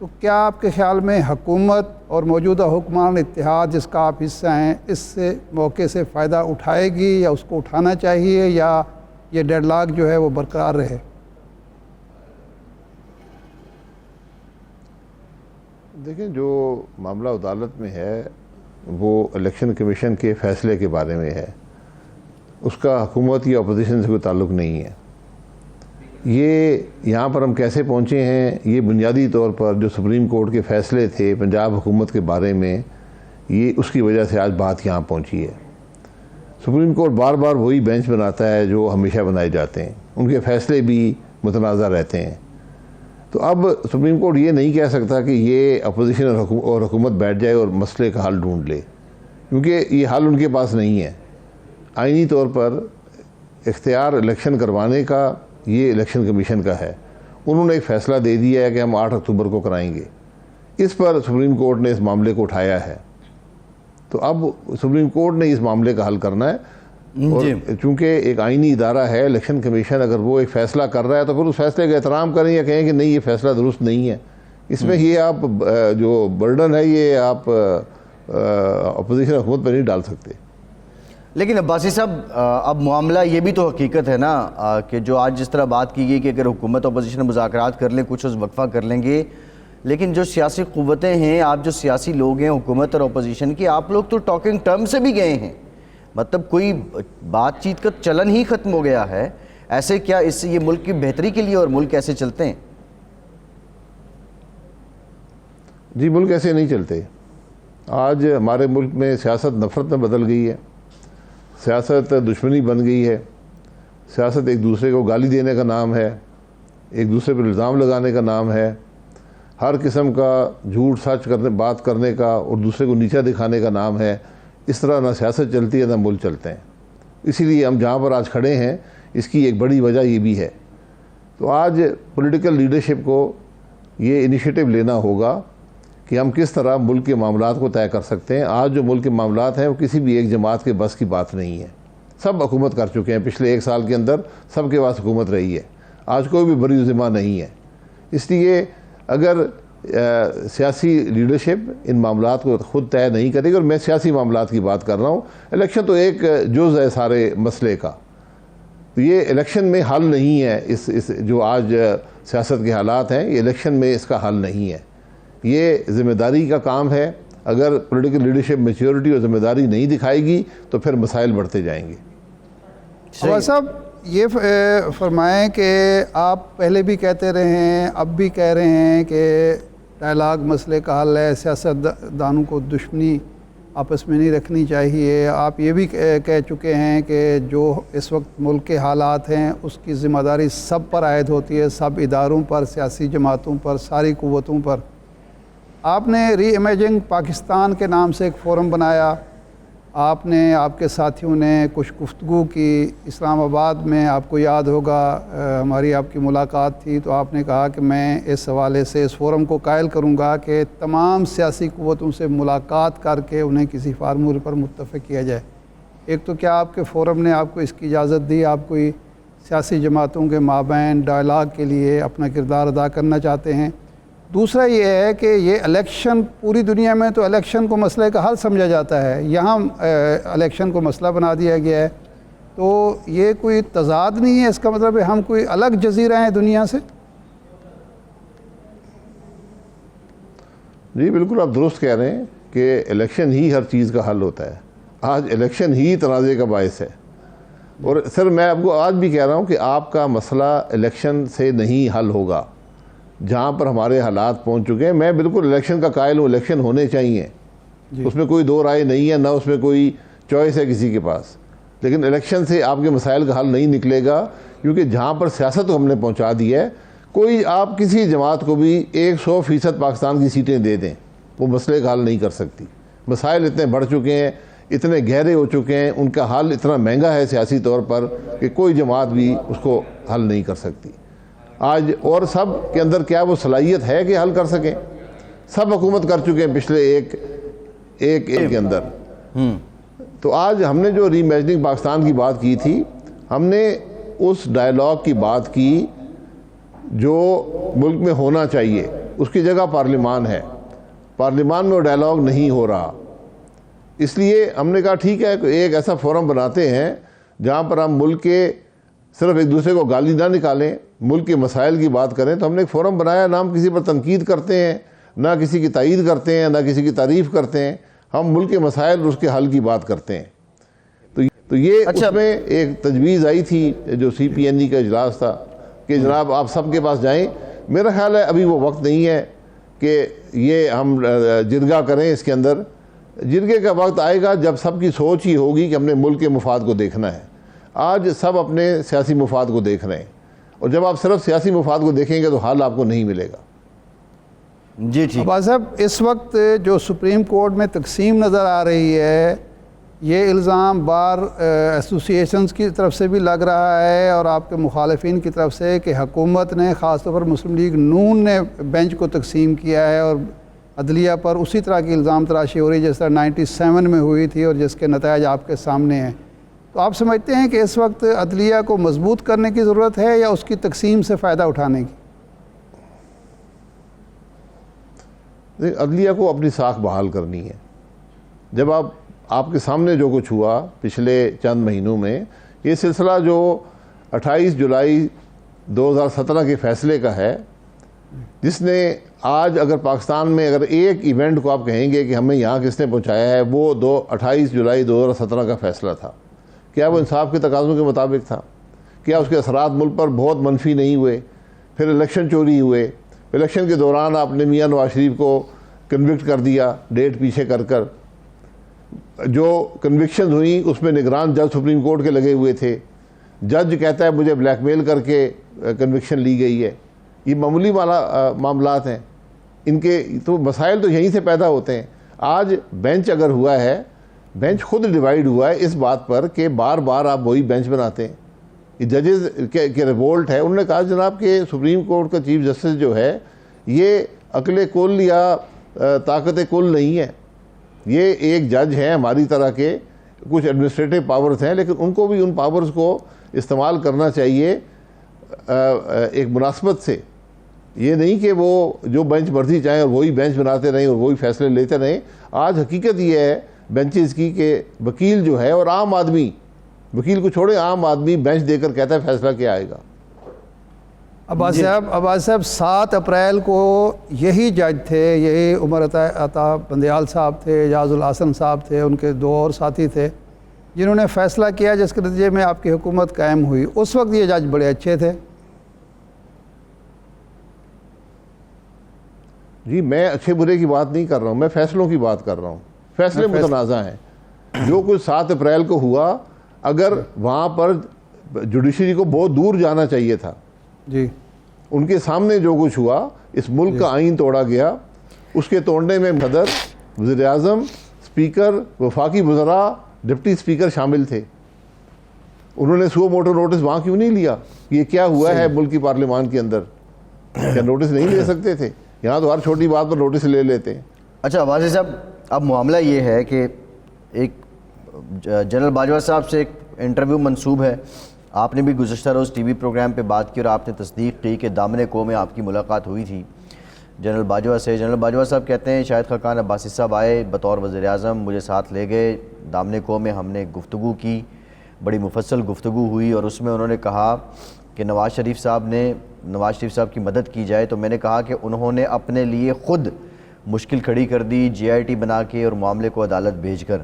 تو کیا آپ کے خیال میں حکومت اور موجودہ حکمران اتحاد جس کا آپ حصہ ہیں اس سے موقع سے فائدہ اٹھائے گی یا اس کو اٹھانا چاہیے یا یہ ڈیڈ لاک جو ہے وہ برقرار رہے؟ دیکھیں، جو معاملہ عدالت میں ہے وہ الیکشن کمیشن کے فیصلے کے بارے میں ہے، اس کا حکومت یا اپوزیشن سے کوئی تعلق نہیں ہے۔ یہ یہاں پر ہم کیسے پہنچے ہیں، یہ بنیادی طور پر جو سپریم کورٹ کے فیصلے تھے پنجاب حکومت کے بارے میں، یہ اس کی وجہ سے آج بات یہاں پہنچی ہے۔ سپریم کورٹ بار بار وہی بینچ بناتا ہے جو ہمیشہ بنائے جاتے ہیں، ان کے فیصلے بھی متنازع رہتے ہیں۔ تو اب سپریم کورٹ یہ نہیں کہہ سکتا کہ یہ اپوزیشن اور حکومت بیٹھ جائے اور مسئلے کا حل ڈھونڈ لے، کیونکہ یہ حل ان کے پاس نہیں ہے۔ آئینی طور پر اختیار الیکشن کروانے کا یہ الیکشن کمیشن کا ہے، انہوں نے ایک فیصلہ دے دیا ہے کہ ہم 8 اکتوبر کو کرائیں گے، اس پر سپریم کورٹ نے اس معاملے کو اٹھایا ہے۔ تو اب سپریم کورٹ نے اس معاملے کا حل کرنا ہے، اور چونکہ ایک آئینی ادارہ ہے الیکشن کمیشن، اگر وہ ایک فیصلہ کر رہا ہے تو پھر اس فیصلے کا احترام کریں یا کہیں کہ نہیں یہ فیصلہ درست نہیں ہے۔ اس میں یہ آپ جو برڈن ہے یہ آپ اپوزیشن حکومت پہ نہیں ڈال سکتے۔ لیکن عباسی صاحب، اب معاملہ یہ بھی تو حقیقت ہے نا کہ جو آج جس طرح بات کی گئی کہ اگر حکومت اپوزیشن مذاکرات کر لیں، کچھ وقفہ کر لیں گے، لیکن جو سیاسی قوتیں ہیں، آپ جو سیاسی لوگ ہیں حکومت اور اپوزیشن کی، آپ لوگ تو ٹاکنگ ٹرم سے بھی گئے ہیں، مطلب کوئی بات چیت کا چلن ہی ختم ہو گیا ہے۔ ایسے کیا اس سے یہ ملک کی بہتری کے لیے اور ملک ایسے چلتے ہیں؟ جی، ملک ایسے نہیں چلتے۔ آج ہمارے ملک میں سیاست نفرت میں بدل گئی ہے، سیاست دشمنی بن گئی ہے، سیاست ایک دوسرے کو گالی دینے کا نام ہے، ایک دوسرے پر الزام لگانے کا نام ہے، ہر قسم کا جھوٹ سچ بات کرنے کا اور دوسرے کو نیچا دکھانے کا نام ہے۔ اس طرح نہ سیاست چلتی ہے نہ ملک چلتے ہیں۔ اسی لیے ہم جہاں پر آج کھڑے ہیں اس کی ایک بڑی وجہ یہ بھی ہے۔ تو آج پولیٹیکل لیڈرشپ کو یہ انیشیٹو لینا ہوگا کہ ہم کس طرح ملک کے معاملات کو طے کر سکتے ہیں۔ آج جو ملک کے معاملات ہیں وہ کسی بھی ایک جماعت کے بس کی بات نہیں ہے، سب حکومت کر چکے ہیں، پچھلے 1 سال کے اندر سب کے پاس حکومت رہی ہے، آج کوئی بھی بری ذمہ نہیں ہے۔ اس لیے اگر سیاسی لیڈرشپ ان معاملات کو خود طے نہیں کرے گی، اور میں سیاسی معاملات کی بات کر رہا ہوں، الیکشن تو ایک جز ہے سارے مسئلے کا، تو یہ الیکشن میں حل نہیں ہے۔ اس جو آج سیاست کے حالات ہیں، یہ الیکشن میں اس کا حل نہیں ہے۔ یہ ذمہ داری کا کام ہے، اگر پولیٹیکل لیڈرشپ میچیورٹی اور ذمہ داری نہیں دکھائے گی تو پھر مسائل بڑھتے جائیں گے۔ عباس صاحب، یہ فرمائیں کہ آپ پہلے بھی کہتے رہے ہیں، اب بھی کہہ رہے ہیں کہ ڈائلاگ مسئلے کا حل ہے، سیاست دانوں کو دشمنی آپس میں نہیں رکھنی چاہیے۔ آپ یہ بھی کہہ چکے ہیں کہ جو اس وقت ملک کے حالات ہیں اس کی ذمہ داری سب پر عائد ہوتی ہے، سب اداروں پر، سیاسی جماعتوں پر، ساری قوتوں پر۔ آپ نے ری امیجنگ پاکستان کے نام سے ایک فورم بنایا، آپ نے، آپ کے ساتھیوں نے کچھ گفتگو کی اسلام آباد میں، آپ کو یاد ہوگا ہماری آپ کی ملاقات تھی، تو آپ نے کہا کہ میں اس حوالے سے اس فورم کو قائل کروں گا کہ تمام سیاسی قوتوں سے ملاقات کر کے انہیں کسی فارمولے پر متفق کیا جائے۔ ایک تو کیا آپ کے فورم نے آپ کو اس کی اجازت دی؟ آپ کوئی سیاسی جماعتوں کے مابین ڈائلاگ کے لیے اپنا کردار ادا کرنا چاہتے ہیں؟ دوسرا یہ ہے کہ یہ الیکشن، پوری دنیا میں تو الیکشن کو مسئلے کا حل سمجھا جاتا ہے، یہاں الیکشن کو مسئلہ بنا دیا گیا ہے، تو یہ کوئی تضاد نہیں ہے؟ اس کا مطلب ہے ہم کوئی الگ جزیرہ ہیں دنیا سے؟ جی بالکل، آپ درست کہہ رہے ہیں کہ الیکشن ہی ہر چیز کا حل ہوتا ہے۔ آج الیکشن ہی تنازع کا باعث ہے، اور سر میں آپ کو آج بھی کہہ رہا ہوں کہ آپ کا مسئلہ الیکشن سے نہیں حل ہوگا۔ جہاں پر ہمارے حالات پہنچ چکے ہیں، میں بالکل الیکشن کا قائل ہوں، الیکشن ہونے چاہیے، اس میں کوئی دو رائے نہیں ہے، نہ اس میں کوئی چوائس ہے کسی کے پاس، لیکن الیکشن سے آپ کے مسائل کا حل نہیں نکلے گا، کیونکہ جہاں پر سیاست کو ہم نے پہنچا دی ہے، کوئی آپ کسی جماعت کو بھی 100% پاکستان کی سیٹیں دے دیں، وہ مسئلے کا حل نہیں کر سکتی۔ مسائل اتنے بڑھ چکے ہیں، اتنے گہرے ہو چکے ہیں، ان کا حل اتنا مہنگا ہے سیاسی طور پر کہ کوئی جماعت بھی اس کو حل نہیں کر سکتی آج۔ اور سب کے اندر کیا وہ صلاحیت ہے کہ حل کر سکیں؟ سب حکومت کر چکے ہیں پچھلے ایک کے اندر۔ تو آج ہم نے جو ری امیجننگ پاکستان کی بات کی تھی، ہم نے اس ڈائلاگ کی بات کی جو ملک میں ہونا چاہیے، اس کی جگہ پارلیمان ہے، پارلیمان میں وہ ڈائلاگ نہیں ہو رہا. اس لیے ہم نے کہا ٹھیک ہے ایک ایسا فورم بناتے ہیں جہاں پر ہم ملک کے صرف ایک دوسرے کو گالی نہ نکالیں، ملک کے مسائل کی بات کریں. تو ہم نے ایک فورم بنایا، نہ ہم کسی پر تنقید کرتے ہیں، نہ کسی کی تائید کرتے ہیں، نہ کسی کی تعریف کرتے ہیں، ہم ملک کے مسائل اور اس کے حل کی بات کرتے ہیں. تو یہ اس میں ایک تجویز آئی تھی جو سی پی این ای کا اجلاس تھا کہ جناب آپ سب کے پاس جائیں. میرا خیال ہے ابھی وہ وقت نہیں ہے کہ یہ ہم جرگہ کریں اس کے اندر. جرگے کا وقت آئے گا جب سب کی سوچ ہی ہوگی کہ ہم نے ملک کے مفاد کو دیکھنا ہے. آج سب اپنے سیاسی مفاد کو دیکھ رہے ہیں، اور جب آپ صرف سیاسی مفاد کو دیکھیں گے تو حل آپ کو نہیں ملے گا. جی ٹھیک. عباس صاحب اس وقت جو سپریم کورٹ میں تقسیم نظر آ رہی ہے، یہ الزام بار ایسوسی ایشنز کی طرف سے بھی لگ رہا ہے اور آپ کے مخالفین کی طرف سے کہ حکومت نے خاص طور پر مسلم لیگ نون نے بینچ کو تقسیم کیا ہے اور عدلیہ پر اسی طرح کی الزام تراشی ہو رہی ہے جس طرح 97 میں ہوئی تھی اور جس کے نتائج آپ کے سامنے ہیں. تو آپ سمجھتے ہیں کہ اس وقت عدلیہ کو مضبوط کرنے کی ضرورت ہے یا اس کی تقسیم سے فائدہ اٹھانے کی؟ عدلیہ کو اپنی ساکھ بحال کرنی ہے. جب آپ کے سامنے جو کچھ ہوا پچھلے چند مہینوں میں، یہ سلسلہ جو 28 جولائی 2017 کے فیصلے کا ہے، جس نے آج اگر پاکستان میں اگر ایک ایونٹ کو آپ کہیں گے کہ ہمیں یہاں کس نے پہنچایا ہے، وہ 28 جولائی 2017 کا فیصلہ تھا. کیا وہ انصاف کے تقاضوں کے مطابق تھا؟ کیا اس کے اثرات ملک پر بہت منفی نہیں ہوئے؟ پھر الیکشن چوری ہوئے، الیکشن کے دوران آپ نے میاں نواز شریف کو کنوکٹ کر دیا ڈیٹ پیچھے کر جو کنوکشن ہوئیں اس میں نگران جج سپریم کورٹ کے لگے ہوئے تھے. جج کہتا ہے مجھے بلیک میل کر کے کنوکشن لی گئی ہے. یہ معمولی معاملات ہیں، ان کے تو مسائل تو یہیں سے پیدا ہوتے ہیں. آج بینچ اگر ہوا ہے، بینچ خود ڈیوائیڈ ہوا ہے اس بات پر کہ بار بار آپ وہی بینچ بناتے ہیں. یہ ججز کے ریوولٹ ہے. انہوں نے کہا جناب کہ سپریم کورٹ کا چیف جسٹس جو ہے یہ عقل کل یا طاقت کل نہیں ہے. یہ ایک جج ہیں ہماری طرح کے، کچھ ایڈمنسٹریٹو پاورز ہیں، لیکن ان کو بھی ان پاورز کو استعمال کرنا چاہیے ایک مناسبت سے. یہ نہیں کہ وہ جو بینچ مرضی چاہیں اور وہی بینچ بناتے رہیں اور وہی فیصلے لیتے رہیں. آج حقیقت یہ ہے بینچز کی کہ وکیل جو ہے اور عام آدمی، وکیل کو چھوڑے عام آدمی بینچ دے کر کہتا ہے فیصلہ کیا آئے گا. عباس صاحب 7 اپریل کو یہی جج تھے، یہی عمر عطا بندیال صاحب تھے، اعجاز الحسن صاحب تھے، ان کے 2 اور ساتھی تھے جنہوں نے فیصلہ کیا جس کے نتیجے میں آپ کی حکومت قائم ہوئی. اس وقت یہ جج بڑے اچھے تھے. جی میں اچھے برے کی بات نہیں کر رہا ہوں، میں فیصلوں کی بات کر رہا ہوں. فیصلے متنازع ہیں. جو کچھ 7 اپریل کو ہوا، اگر وہاں پر جوڈیشری کو بہت دور جانا چاہیے تھا. جی ان کے سامنے جو کچھ ہوا، اس ملک کا آئین توڑا گیا. اس کے توڑنے میں صدر، وزیر اعظم، اسپیکر، وفاقی وزراء، ڈپٹی اسپیکر شامل تھے. انہوں نے سو موٹو نوٹس وہاں کیوں نہیں لیا؟ یہ کیا ہوا ہے ملک کی پارلیمان کے اندر؟ کیا نوٹس نہیں لے سکتے تھے؟ یہاں تو ہر چھوٹی بات پر نوٹس لے لیتے ہیں. اچھا عباس صاحب، اب معاملہ یہ ہے کہ ایک جنرل باجوہ صاحب سے ایک انٹرویو منسوب ہے. آپ نے بھی گزشتہ روز ٹی وی پروگرام پہ بات کی اور آپ نے تصدیق کی کہ دامن کو میں آپ کی ملاقات ہوئی تھی جنرل باجوہ سے. جنرل باجوہ صاحب کہتے ہیں شاہد خاقان عباسی صاحب آئے بطور وزیر اعظم، مجھے ساتھ لے گئے دامن کو میں، ہم نے گفتگو کی، بڑی مفصل گفتگو ہوئی اور اس میں انہوں نے کہا کہ نواز شریف صاحب کی مدد کی جائے. تو میں نے کہا کہ انہوں نے اپنے لیے خود مشکل کھڑی کر دی GIT بنا کے اور معاملے کو عدالت بھیج کر.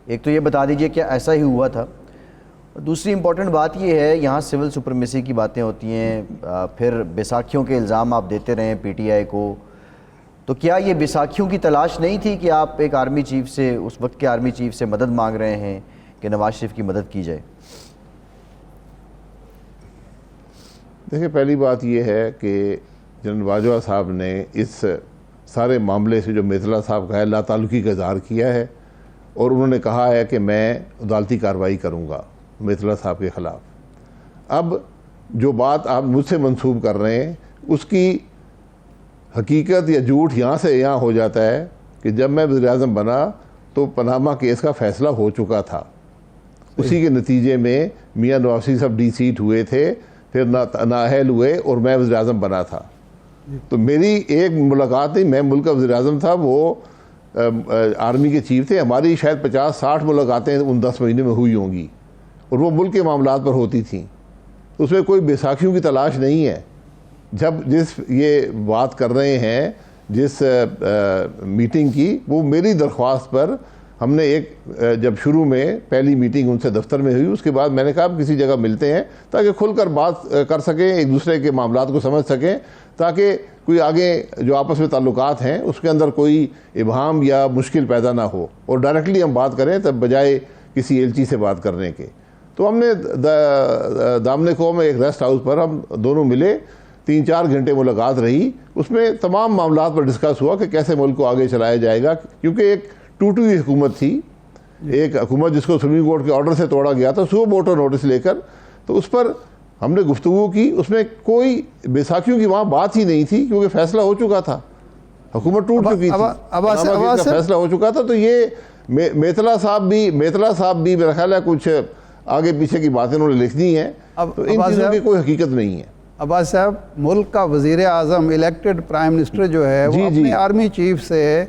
ایک تو یہ بتا دیجئے کہ ایسا ہی ہوا تھا. دوسری امپورٹنٹ بات یہ ہے، یہاں سول سپرمیسی کی باتیں ہوتی ہیں، پھر بیساکھیوں کے الزام آپ دیتے رہے PTI کو. تو کیا یہ بیساکھیوں کی تلاش نہیں تھی کہ آپ ایک آرمی چیف سے، اس وقت کے آرمی چیف سے مدد مانگ رہے ہیں کہ نواز شریف کی مدد کی جائے؟ دیکھیں پہلی بات یہ ہے کہ جنرل باجوہ صاحب نے اس سارے معاملے سے جو میتلا صاحب کا ہے لا تعلقی کا اظہار کیا ہے اور انہوں نے کہا ہے کہ میں عدالتی کارروائی کروں گا میتلا صاحب کے خلاف. اب جو بات آپ مجھ سے منسوب کر رہے ہیں اس کی حقیقت یا جھوٹ یہاں سے یہاں ہو جاتا ہے کہ جب میں وزیر اعظم بنا تو پاناما کیس کا فیصلہ ہو چکا تھا. اسی کے نتیجے میں میاں نواز شریف صاحب ڈی سیٹ ہوئے تھے، پھر نااہل ہوئے اور میں وزیر اعظم بنا تھا. تو میری ایک ملاقات نہیں، میں ملک کا وزیر اعظم تھا، وہ آرمی کے چیف تھے، ہماری شاید 50-60 ملاقاتیں ان 10 مہینے میں ہوئی ہوں گی، اور وہ ملک کے معاملات پر ہوتی تھیں. اس میں کوئی بیساکھیوں کی تلاش نہیں ہے. جس یہ بات کر رہے ہیں جس میٹنگ کی، وہ میری درخواست پر ہم نے جب شروع میں پہلی میٹنگ ان سے دفتر میں ہوئی، اس کے بعد میں نے کہا آپ کسی جگہ ملتے ہیں تاکہ کھل کر بات کر سکیں، ایک دوسرے کے معاملات کو سمجھ سکیں، تاکہ کوئی آگے جو آپس میں تعلقات ہیں اس کے اندر کوئی ابہام یا مشکل پیدا نہ ہو، اور ڈائریکٹلی ہم بات کریں تب بجائے کسی ایلچی سے بات کرنے کے. تو ہم نے دامن قوم میں ایک ریسٹ ہاؤس پر ہم دونوں ملے، 3-4 گھنٹے ملاقات رہی. اس میں تمام معاملات پر ڈسکس ہوا کہ کیسے ملک کو آگے چلایا جائے گا، کیونکہ ایک ٹوٹی ہوئی حکومت تھی، ایک حکومت جس کو سپریم کورٹ کے آرڈر سے توڑا گیا تھا سو موٹو نوٹس لے کر. تو اس پر ہم نے گفتگو کی، اس میں کوئی بیساکھیوں کی وہاں بات ہی نہیں تھی، کیونکہ فیصلہ ہو چکا تھا، حکومت ٹوٹ چکی تھی، فیصلہ ہو چکا تھا. تو یہ میتلا صاحب بھی میرا خیال ہے کچھ آگے پیچھے کی باتیں انہوں نے لکھنی ہیں، تو ان چیزوں کی کوئی حقیقت نہیں ہے. عباس صاحب، ملک کا وزیر اعظم الیکٹڈ پرائم منسٹر جو ہے وہ اپنے آرمی چیف سے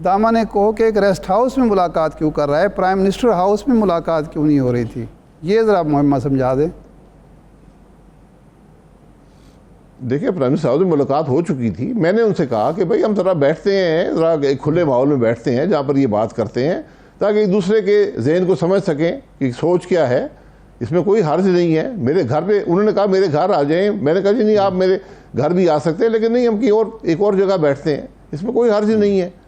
دامن کو کہ ایک ریسٹ ہاؤس میں ملاقات کیوں کر رہا ہے، پرائم منسٹر ہاؤس میں ملاقات کیوں نہیں ہو رہی تھی؟ یہ ذرا مہمہ سمجھا دیں. دیکھیں، پرائم منسٹر ہاؤس میں ملاقات ہو چکی تھی. میں نے ان سے کہا کہ بھائی ہم ذرا بیٹھتے ہیں، ذرا ایک کھلے ماحول میں بیٹھتے ہیں جہاں پر یہ بات کرتے ہیں، تاکہ ایک دوسرے کے ذہن کو سمجھ سکیں کہ سوچ کیا ہے. اس میں کوئی حرج نہیں ہے. میرے گھر پہ انہوں نے کہا میرے گھر آ جائیں، میں نے کہا جی نہیں، آپ میرے گھر بھی آ سکتے ہیں، لیکن نہیں، ہم ایک اور جگہ بیٹھتے ہیں، اس میں کوئی حرج نہیں ہے.